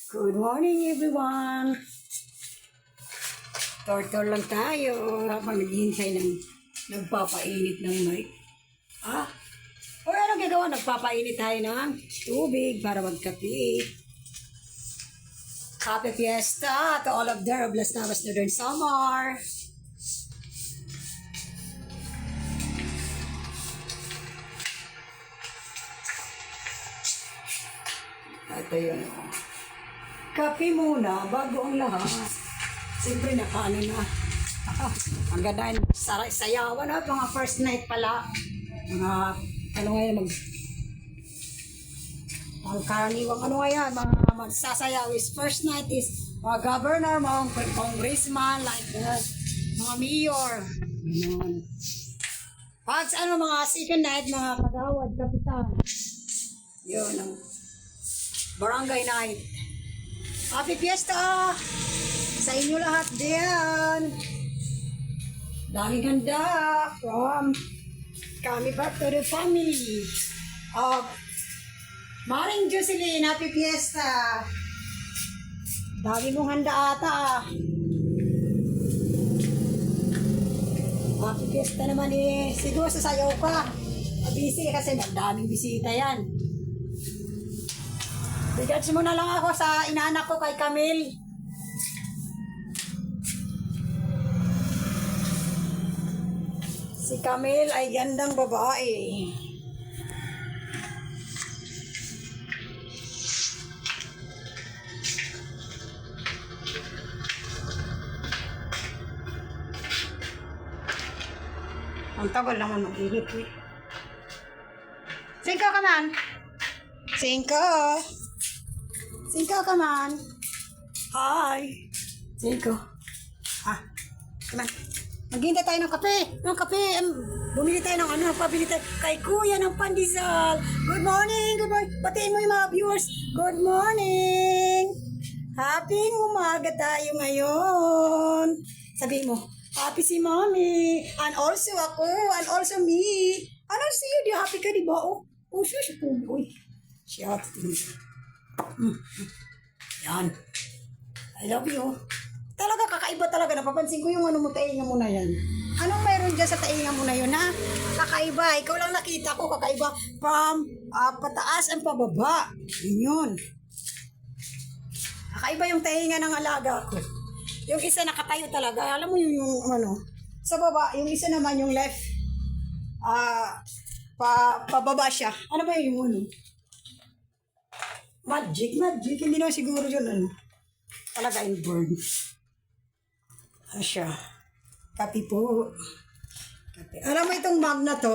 Good morning, everyone! Tortor lang tayo habang naghihintay ng nagpapainit ng mic. O anong gagawa? Nagpapainit tayo ng tubig para magkape. Happy Fiesta to all of the Robles Navas Northern Samar! Ito yun. Kape muna bago ang lahat. Siyempre nakaano na. Ang ganda yun. Sayawan na. Mga first night pala. Mga ano ngayon ang karaniwang ano ngayon. Mga magsasayaw is first night is mga governor, mga congressman like that. Mga mayor. Ganun. Pag ano mga second night, mga kagawad, kapitan. Yun ang barangay night. Happy Fiesta! Sa inyo lahat diyan. Daming handa from kami back to the family of Maring Jocelyn. Happy Fiesta! Dami mong handa ata. Happy Fiesta naman eh. Siguro sasayaw ka. Busy kasi daming bisita yan. Regards mo na lang ako sa inaanak ko kay Camille. Si Camille ay gandang babae. Ang tagal naman mag-ihit eh. Cinco, come on. Cinco. Cinco, come on. Hi. Cinco. Come on. Maghintay tayo ng kape. Bumili tayo ng ano, pabili tayo kay Kuya ng pandesal. Good morning, good morning. Batiin mo yung mga viewers. Good morning. Happy umaga tayo ngayon. Sabihin mo, happy si Mommy. And also ako, and also me. Ano siyo, di happy ka, di ba? Oh, siya po. Uy, siya. Yan. I love you. Talaga kakaiba talaga. Napapansin ko yung ano mo, tainga mo na yan. Anong mayroon dyan sa tainga mo na yun, ha? Kakaiba. Ikaw lang nakita ko. Kakaiba from pataas and pababa. Yun. Kakaiba yung tainga ng alaga ko. Yung isa nakatayo talaga. Alam mo yung ano. Sa baba, yung isa naman yung left. Pababa siya. Ano ba yung ano? Magic. Hindi naman siguro yun, ano. Talaga inborn. Siya. Kape po. Kape. Alam mo itong mug na to,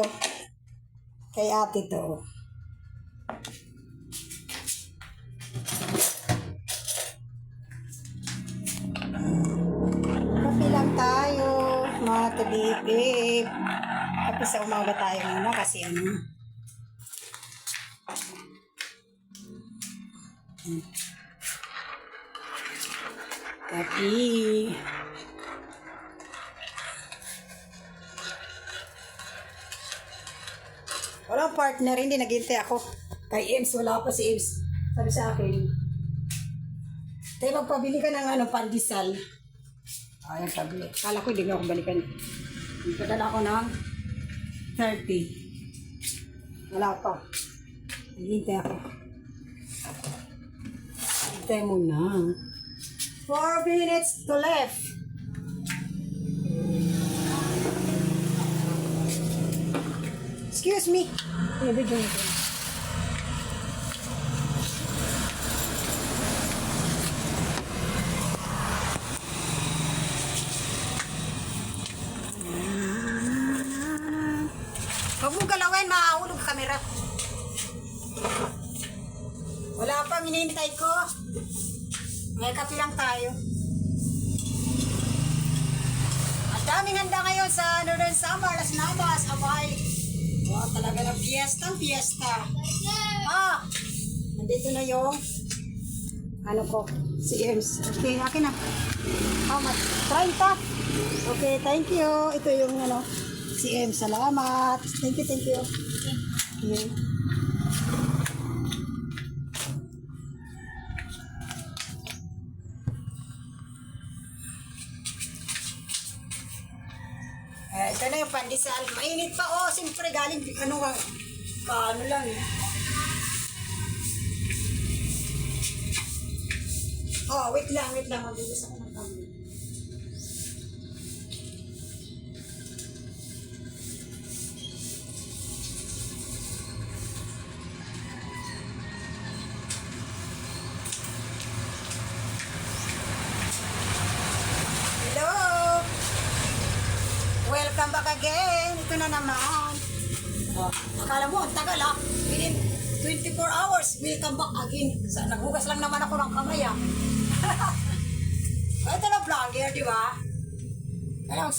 kay ate to. Kape lang tayo, mga tabibib. Kape sa umaga tayo muna kasi ano. Kape. Walang partner, hindi naghintay ako. Kay Ems, wala pa si Ems. Sabi sa akin, tayo magpabili ka ng ano, pandesal. Ayun, sabi. Kala ko hindi mo ako balikan. Padala ako ng 30. Wala pa. Naghintay ako. Hintay mo na. 4 minutes to left. Excuse me. Video nito. Huwag mong galawin, makahulog kamera. Wala pa, hinihintay ko. May kape lang tayo. Ang daming handa ngayon sa Northern Samar, Las Navas, Abay. Wow, talaga na fiesta. Nandito na yung ano ko, si Ems. Okay, akin na. How much? 30. Okay, thank you. Ito yung ano, si Ems. Salamat. Thank you. Okay. Ito na yung pandesal. Mainit pa, oh. Siyempre, galing, ano nga, paano lang, eh. Oh, wait lang. Magbibis ako ng kami. Hello! Welcome back again. Ito na naman. Oh, akala mo, ang tagal ah. Within 24 hours, welcome back again. Naghugas lang naman ako ng kamay ah. Ito na vlogger, di ba? Kaya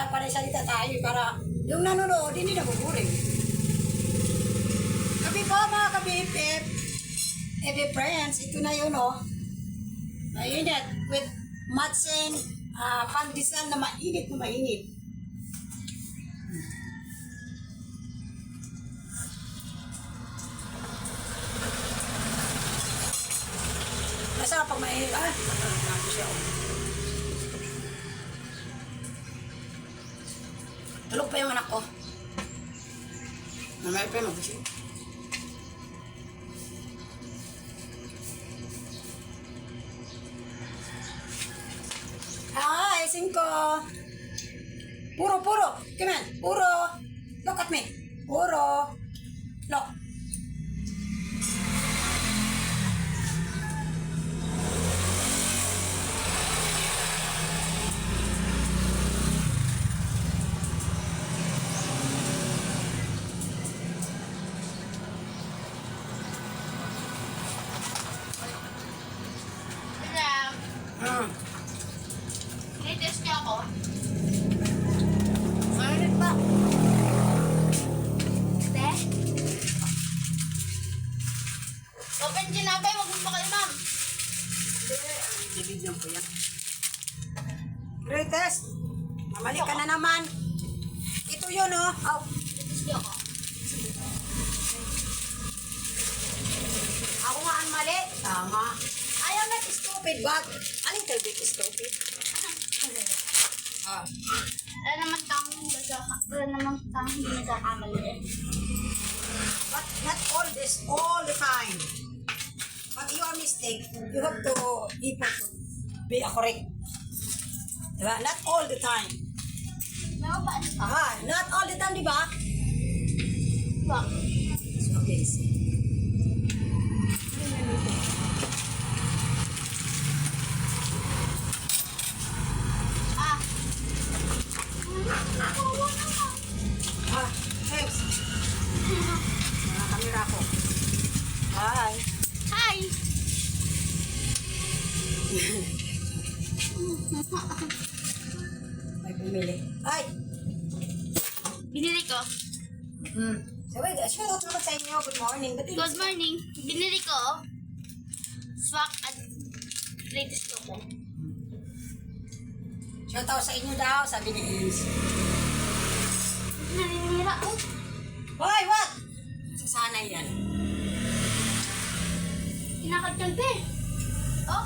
para salita tayo, para yung nanonood, hindi nabuburing. Kapi po mga kabipip, friends, ito na yun oh. Mainit with matching pandesal na mainit. Masarap pag mainit. Tulog pa yung anak ko. Mamaya pa yung magising. Hi, Cinco. Puro. Come on. Puro. Look at me. Puro. Look. Latest niya ako. Mainit pa. Te? Open ginabay, huwag mo pa kayo, ma'am. Bibigyan ko yan. Greatest. Mamali ka na naman. Ito yun oh. Oh. Latest niya ako. Ako nga ang mali. Tama. I am not stupid, but a little bit stupid. Ah. Wala naman tang hindi nagkakamali rin. But not all the time. But your mistake, you have to be correct. Diba? Not all the time. Meron ba? Not all the time, diba? Wag. Okay, see. Thanks. Mga kamera ko. Hi. Hi! May bumili. Ay! Binili ko. Sabi, shout out naman sa inyo. Good morning. Good morning. Binili ko. Swak at latest ko. Shout out sa inyo daw, sabi ni Ace. Naninira ko. Hoy, what? Sana yan. Kinakagkalpe. Oh.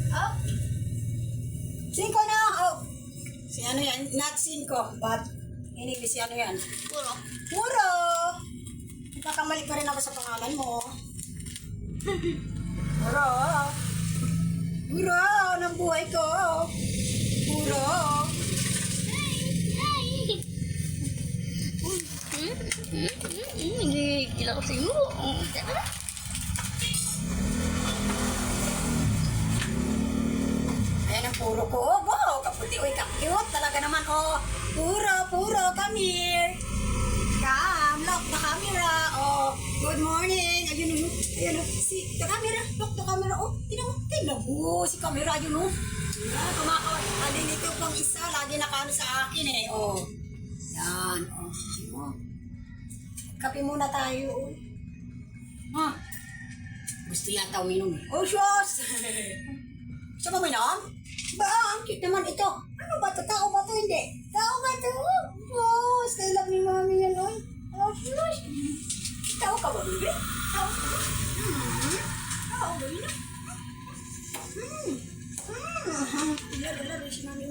Oh. 5 na. Oh. Si ano yan? Not 5. But, anyway, si ano yan? Puro. Puro! Nagkakamali pa rin ako sa pangalan mo. Puro. Puro ng buhay ko. Puro. Hindi kila ko sa'yo. Ayan ang puro ko. Oh, wow, kaputi. Uy, cute. Talaga naman, oh. Puro, come here. Come, lock the camera. Oh, good morning. Ayun, si the camera. Lock the camera. Oh, tingnan mo. Si camera, yun, oh. Kumakawa. Nito pang isa. Lagi nakano sa akin, eh. Oh. Yan, oh. Oh. Kape muna tayo. Ha? Gusto yata uminom eh. Oh, sus! Gusto mo uminom? Ba, ang cute naman ito. Ano ba ito? Tao ba ito? Hindi. Tao ba ito? Oh, style up ni mami yan, oy. Oh, sus! Tao ka ba, baby? Tao ka ba? Tao ba yun? Laro si mami.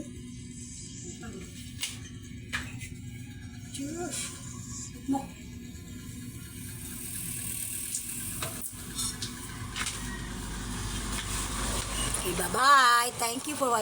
Cheers. Mo. Okay, bye-bye. Thank you for watching.